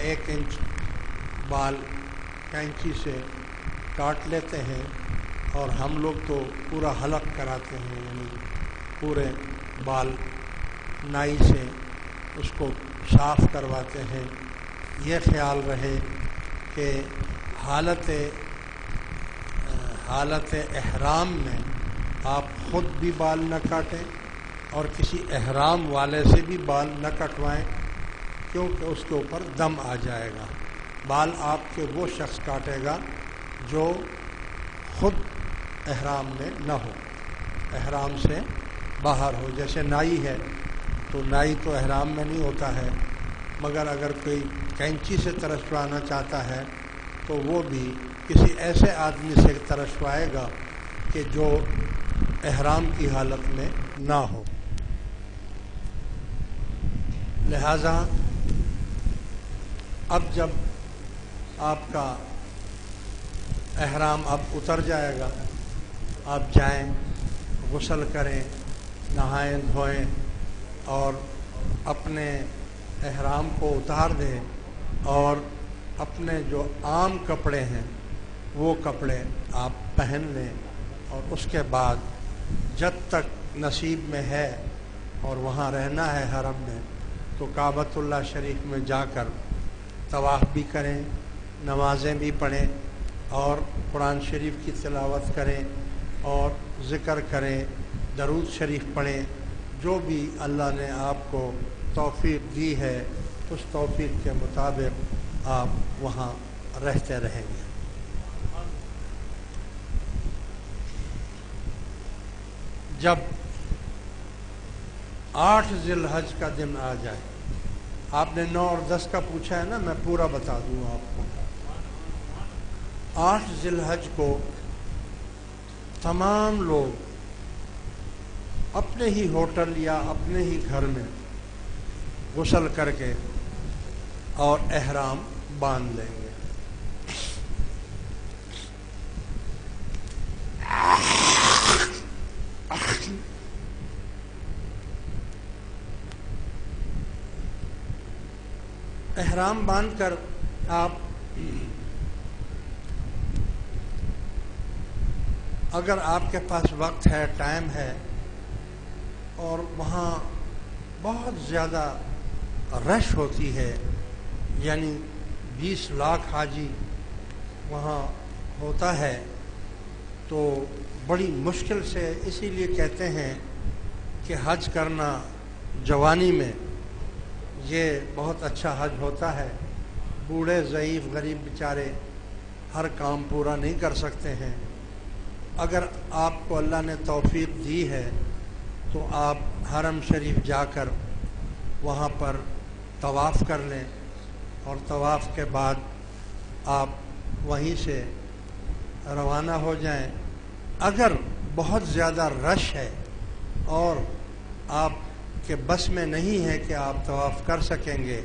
1 inch बाल कैंची से काट लेते हैं اور ہم لوگ تو پورا حلق کراتے ہیں، یعنی پورے بال نائی سے اس کو صاف کرواتے ہیں۔ یہ خیال رہے کہ حالت احرام میں آپ خود بھی بال نہ کاٹیں اور کسی احرام والے سے بھی بال نہ کٹوائیں، کیونکہ اس کے اوپر دم آ جائے گا۔ بال آپ کے وہ شخص کاٹے گا جو خود احرام میں نہ ہو، احرام سے باہر ہو۔ جیسے نائی ہے تو نائی تو احرام میں نہیں ہوتا ہے، مگر اگر کوئی کینچی سے ترشوانا چاہتا ہے تو وہ بھی کسی ایسے آدمی سے ترشوائے گا کہ جو احرام کی حالت میں نہ ہو۔ لہذا اب جب آپ کا احرام اب اتر جائے گا، آپ جائیں، غسل کریں، نہائیں دھوئیں اور اپنے احرام کو اتار دیں اور اپنے جو عام کپڑے ہیں وہ کپڑے آپ پہن لیں، اور اس کے بعد جب تک نصیب میں ہے اور وہاں رہنا ہے حرم میں، تو کعبۃ اللہ شریف میں جا کر طواف بھی کریں، نمازیں بھی پڑھیں اور قرآن شریف کی تلاوت کریں اور ذکر کریں، درود شریف پڑھیں۔ جو بھی اللہ نے آپ کو توفیق دی ہے اس توفیق کے مطابق آپ وہاں رہتے رہیں گے۔ جب 8 ذی الحج کا دن آ جائے، آپ نے 9 اور 10 کا پوچھا ہے نا، میں پورا بتا دوں آپ کو۔ 8 ذی الحج کو تمام لوگ اپنے ہی ہوٹل یا اپنے ہی گھر میں غسل کر کے اور احرام باندھ لیں گے۔ احرام باندھ کر آپ اگر آپ کے پاس وقت ہے، ٹائم ہے، اور وہاں بہت زیادہ رش ہوتی ہے، یعنی 20 لاکھ حاجی وہاں ہوتا ہے، تو بڑی مشکل سے، اسی لیے کہتے ہیں کہ حج کرنا جوانی میں یہ بہت اچھا حج ہوتا ہے۔ بوڑھے، ضعیف، غریب بیچارے ہر کام پورا نہیں کر سکتے ہیں۔ اگر آپ کو اللہ نے توفیق دی ہے تو آپ حرم شریف جا کر وہاں پر طواف کر لیں، اور طواف کے بعد آپ وہیں سے روانہ ہو جائیں۔ اگر بہت زیادہ رش ہے اور آپ کے بس میں نہیں ہے کہ آپ طواف کر سکیں گے،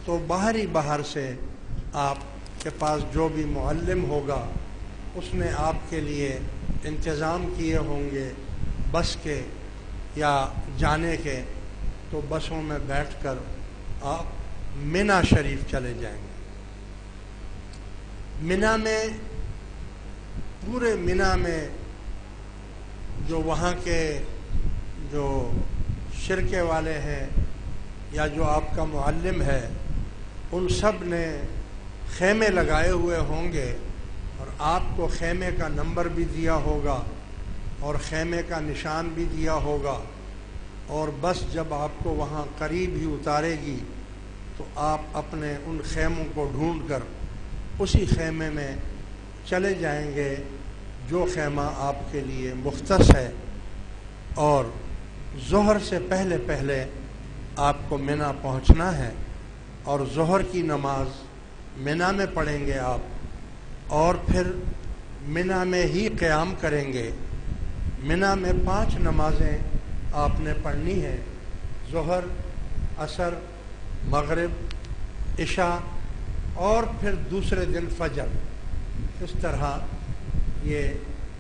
تو باہر سے آپ کے پاس جو بھی معلم ہوگا اس نے آپ کے لیے انتظام کیے ہوں گے بس کے یا جانے کے، تو بسوں میں بیٹھ کر آپ منا شریف چلے جائیں گے۔ منا میں، پورے منا میں جو وہاں کے جو شرکے والے ہیں یا جو آپ کا معلم ہے، ان سب نے خیمے لگائے ہوئے ہوں گے، اور آپ کو خیمے کا نمبر بھی دیا ہوگا اور خیمے کا نشان بھی دیا ہوگا، اور بس جب آپ کو وہاں قریب ہی اتارے گی تو آپ اپنے ان خیموں کو ڈھونڈ کر اسی خیمے میں چلے جائیں گے جو خیمہ آپ کے لیے مختص ہے، اور ظہر سے پہلے آپ کو منا پہنچنا ہے، اور ظہر کی نماز منا میں پڑھیں گے آپ، اور پھر منا میں ہی قیام کریں گے۔ منا میں 5 نمازیں آپ نے پڑھنی ہیں، ظہر، عصر، مغرب، عشاء، اور پھر دوسرے دن فجر۔ اس طرح یہ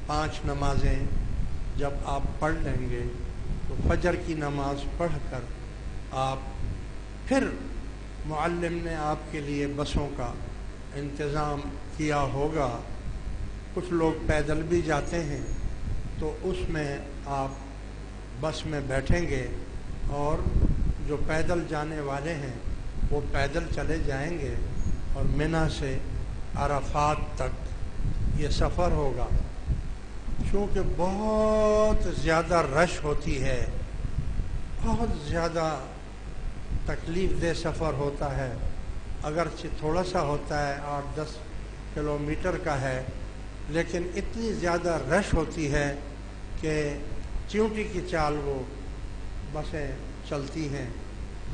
5 نمازیں جب آپ پڑھ لیں گے تو فجر کی نماز پڑھ کر آپ پھر मुअल्लिम ने आपके लिए बसों का इंतज़ाम किया होगा। कुछ लोग पैदल भी जाते हैं, तो उसमें आप बस में बैठेंगे और जो पैदल जाने वाले हैं वो पैदल चले जाएंगे और मिना से अराफात तक ये सफ़र होगा। चूँकि बहुत ज़्यादा रश होती है, बहुत ज़्यादा तकलीफ़ दह सफ़र होता है, अगरचे थोड़ा सा होता है 8-10 किलोमीटर का है, लेकिन इतनी ज़्यादा रश होती है कि चींटी की चाल वो बसें चलती हैं,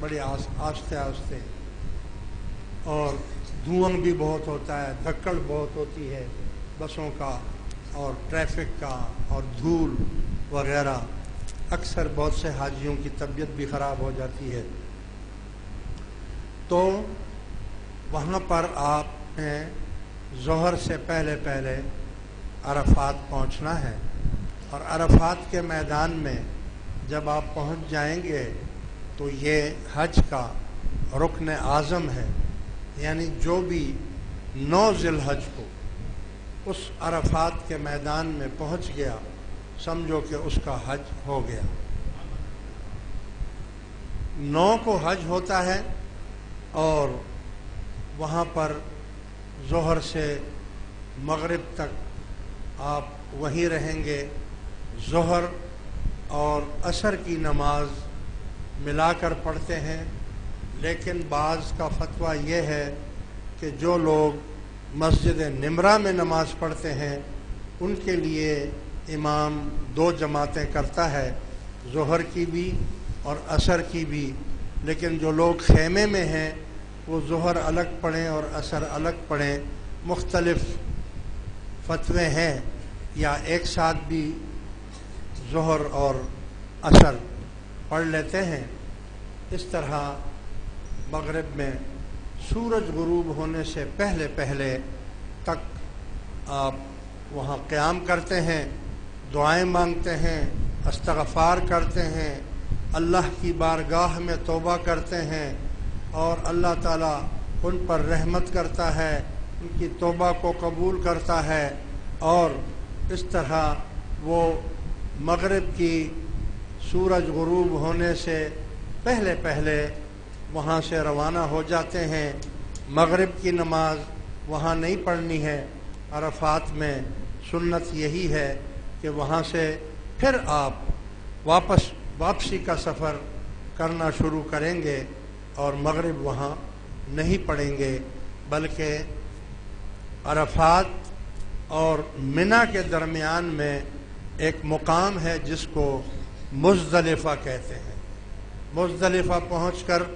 बड़े आस्ते आस्ते, और धुआं भी बहुत होता है, धक्कड़ बहुत होती है बसों का और ट्रैफिक का और धूल वगैरह। अक्सर बहुत से हाजियों की तबीयत भी ख़राब हो जाती है। तो वहाँ पर आपने ज़ोहर से पहले पहले अरफात पहुँचना है, और अरफात के मैदान में जब आप पहुँच जाएंगे तो ये हज का रुकन आज़म है, यानी जो भी 9 ज़िलहज को उस अरफात के मैदान में पहुँच गया, समझो कि उसका हज हो गया। 9 को हज होता है और वहाँ पर ज़ोहर से मगरिब तक आप वहीं रहेंगे। ज़ोहर और असर की नमाज मिलाकर पढ़ते हैं, लेकिन बाज़ का फतवा ये है कि जो लोग मस्जिद निमरा में नमाज़ पढ़ते हैं उनके लिए इमाम 2 जमातें करता है, ज़ोहर की भी और असर की भी। लेकिन जो लोग खेमे में हैं वो ज़ोहर अलग पढ़ें और असर अलग पढ़ें। मुख्तलिफ फतवे हैं, या एक साथ भी ज़ोहर और असर पढ़ लेते हैं। इस तरह मगरिब में सूरज गुरूब होने से पहले पहले तक आप वहाँ क़याम करते हैं, दुआएं मांगते हैं, इस्तग़फ़ार करते हैं, अल्लाह की बारगाह में तौबा करते हैं और अल्लाह ताला उन पर रहमत करता है, उनकी तौबा को कबूल करता है। और इस तरह वो मगरिब की सूरज गुरूब होने से पहले पहले वहाँ से रवाना हो जाते हैं। मगरिब की नमाज वहाँ नहीं पढ़नी है। अरफात में सुन्नत यही है कि वहाँ से फिर आप वापसी का सफ़र करना शुरू करेंगे और मगरिब वहाँ नहीं पढ़ेंगे, बल्कि अरफात और मिना के दरमियान में एक मुकाम है जिसको मुज़दलिफ़ा कहते हैं। मुज़दलिफ़ा पहुँचकर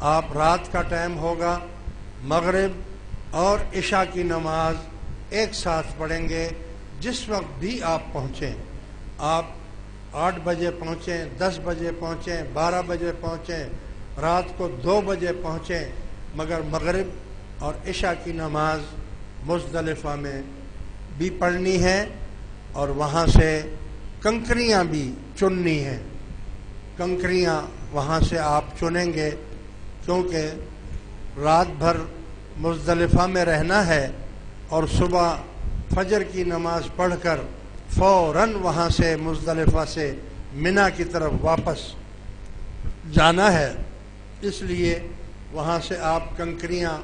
आप रात का टाइम होगा, मगरिब और इशा की नमाज एक साथ पढ़ेंगे। जिस वक्त भी आप पहुँचें, आप 8 बजे पहुँचें, 10 बजे पहुँचें, 12 बजे पहुँचें, रात को 2 बजे पहुँचें, मगर मगरिब और इशा की नमाज मुज़दलिफ़ा में भी पढ़नी है और वहाँ से कंकरियाँ भी चुननी हैं। कंकरियाँ वहाँ से आप चुनेंगे, क्योंकि रात भर मुज़दलिफ़ा में रहना है और सुबह फजर की नमाज पढ़कर फ़ौरन वहाँ से मुज़दलिफ़ा से मिना की तरफ वापस जाना है। इसलिए वहाँ से आप कंकरियाँ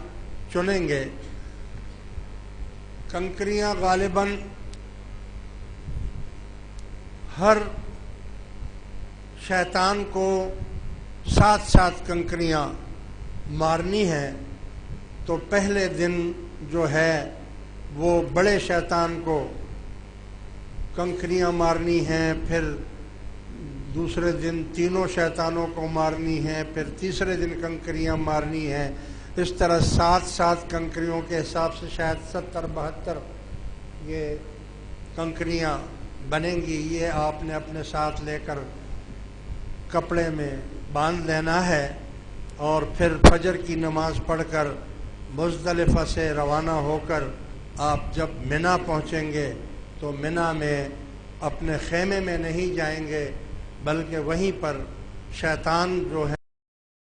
चुनेंगे। कंकरियाँ गालिबन हर शैतान को 7 कंकरियाँ मारनी है। तो पहले दिन जो है वो बड़े शैतान को कंकरियाँ मारनी हैं, फिर दूसरे दिन तीनों शैतानों को मारनी है, फिर तीसरे दिन कंकरियाँ मारनी हैं। इस तरह 7 कंकरियों के हिसाब से शायद 70-72 ये कंकरियाँ बनेंगी। ये आपने अपने साथ लेकर कपड़े में बांध लेना है और फिर फजर की नमाज पढ़कर मुज़दलिफ़ा से रवाना होकर आप जब मिना पहुँचेंगे तो मिना में अपने खेमे में नहीं जाएंगे, बल्कि वहीं पर शैतान जो है